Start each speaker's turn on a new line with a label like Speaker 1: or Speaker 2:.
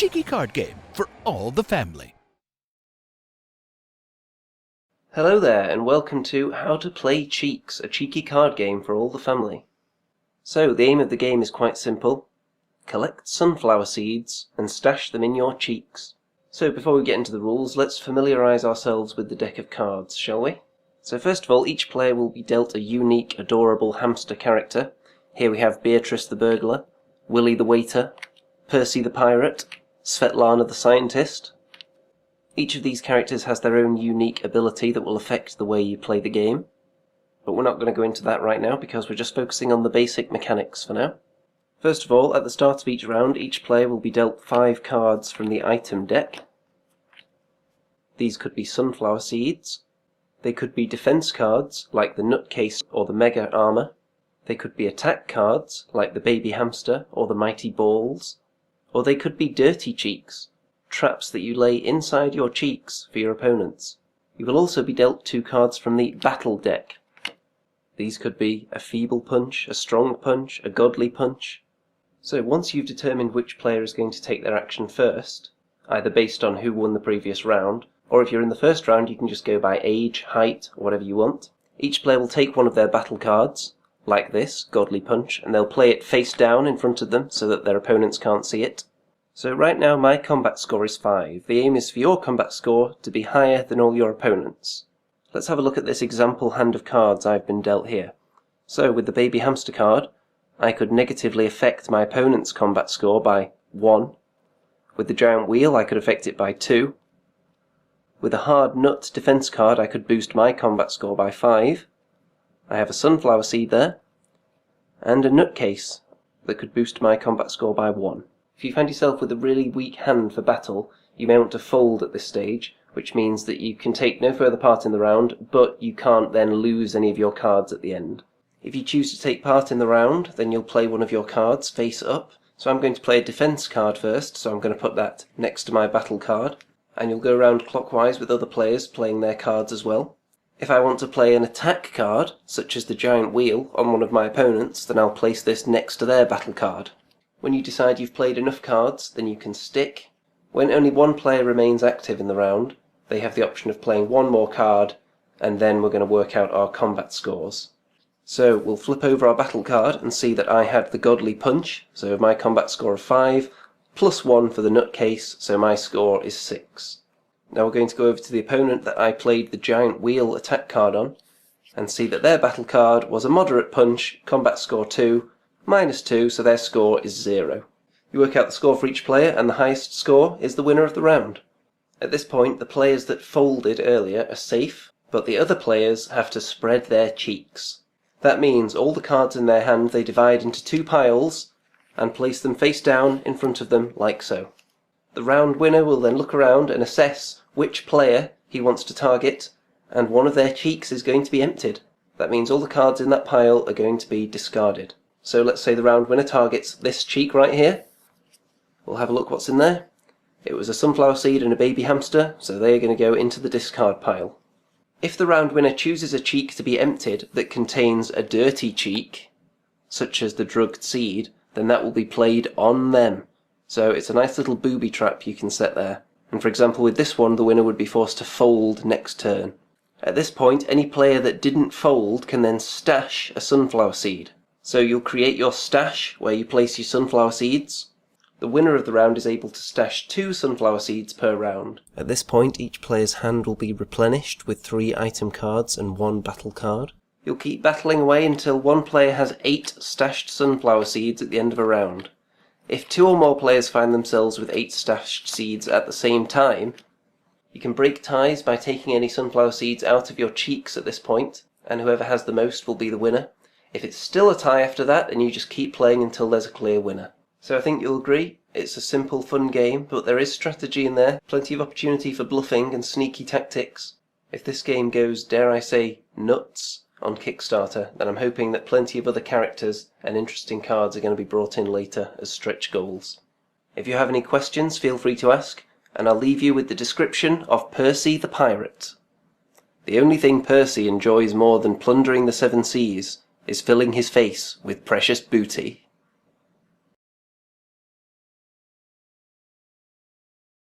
Speaker 1: cheeky card game for all the family.
Speaker 2: Hello there, and welcome to How to Play CheekZ, a cheeky card game for all the family. So, the aim of the game is quite simple. Collect sunflower seeds and stash them in your cheeks. So, before we get into the rules, let's familiarise ourselves with the deck of cards, shall we? So first of all, each player will be dealt a unique, adorable hamster character. Here we have Beatrice the burglar, Willy the waiter, Percy the pirate, Svetlana the scientist. Each of these characters has their own unique ability that will affect the way you play the game. But we're not going to go into that right now because we're just focusing on the basic mechanics for now. First of all, at the start of each round, each player will be dealt 5 cards from the item deck. These could be sunflower seeds. They could be defense cards, like the nutcase or the mega armor. They could be attack cards, like the baby hamster or the mighty balls. Or they could be dirty cheeks, traps that you lay inside your cheeks for your opponents. You will also be dealt 2 cards from the battle deck. These could be a feeble punch, a strong punch, a godly punch. So once you've determined which player is going to take their action first, either based on who won the previous round, or if you're in the first round you can just go by age, height, or whatever you want, each player will take one of their battle cards, like this, Godly Punch, and they'll play it face down in front of them so that their opponents can't see it. So right now my combat score is 5. The aim is for your combat score to be higher than all your opponents. Let's have a look at this example hand of cards I've been dealt here. So with the baby hamster card, I could negatively affect my opponent's combat score by 1. With the giant wheel I could affect it by 2. With a hard nut defense card I could boost my combat score by 5. I have a sunflower seed there, and a nutcase that could boost my combat score by 1. If you find yourself with a really weak hand for battle, you may want to fold at this stage, which means that you can take no further part in the round, but you can't then lose any of your cards at the end. If you choose to take part in the round, then you'll play one of your cards face up. So I'm going to play a defense card first, so I'm going to put that next to my battle card, and you'll go around clockwise with other players playing their cards as well. If I want to play an attack card, such as the giant wheel, on one of my opponents, then I'll place this next to their battle card. When you decide you've played enough cards, then you can stick. When only one player remains active in the round, they have the option of playing one more card, and then we're going to work out our combat scores. So we'll flip over our battle card and see that I had the Godly Punch, so my combat score of 5, plus 1 for the nutcase, so my score is 6. Now we're going to go over to the opponent that I played the giant wheel attack card on, and see that their battle card was a moderate punch, combat score 2, minus 2, so their score is 0. You work out the score for each player, and the highest score is the winner of the round. At this point, the players that folded earlier are safe, but the other players have to spread their cheeks. That means all the cards in their hand they divide into 2 piles, and place them face down in front of them like so. The round winner will then look around and assess which player he wants to target, and one of their cheeks is going to be emptied. That means all the cards in that pile are going to be discarded. So let's say the round winner targets this cheek right here. We'll have a look what's in there. It was a sunflower seed and a baby hamster, so they are going to go into the discard pile. If the round winner chooses a cheek to be emptied that contains a dirty cheek, such as the drugged seed, then that will be played on them. So it's a nice little booby trap you can set there. And for example, with this one, the winner would be forced to fold next turn. At this point, any player that didn't fold can then stash a sunflower seed. So you'll create your stash where you place your sunflower seeds. The winner of the round is able to stash 2 sunflower seeds per round. At this point, each player's hand will be replenished with 3 item cards and 1 battle card. You'll keep battling away until one player has 8 stashed sunflower seeds at the end of a round. If 2 or more players find themselves with 8 stashed seeds at the same time, you can break ties by taking any sunflower seeds out of your cheeks at this point, and whoever has the most will be the winner. If it's still a tie after that, then you just keep playing until there's a clear winner. So I think you'll agree, it's a simple, fun game, but there is strategy in there, plenty of opportunity for bluffing and sneaky tactics. If this game goes, dare I say, nuts on Kickstarter, then I'm hoping that plenty of other characters and interesting cards are going to be brought in later as stretch goals. If you have any questions, feel free to ask, and I'll leave you with the description of Percy the pirate. The only thing Percy enjoys more than plundering the 7 seas is filling his face with precious booty.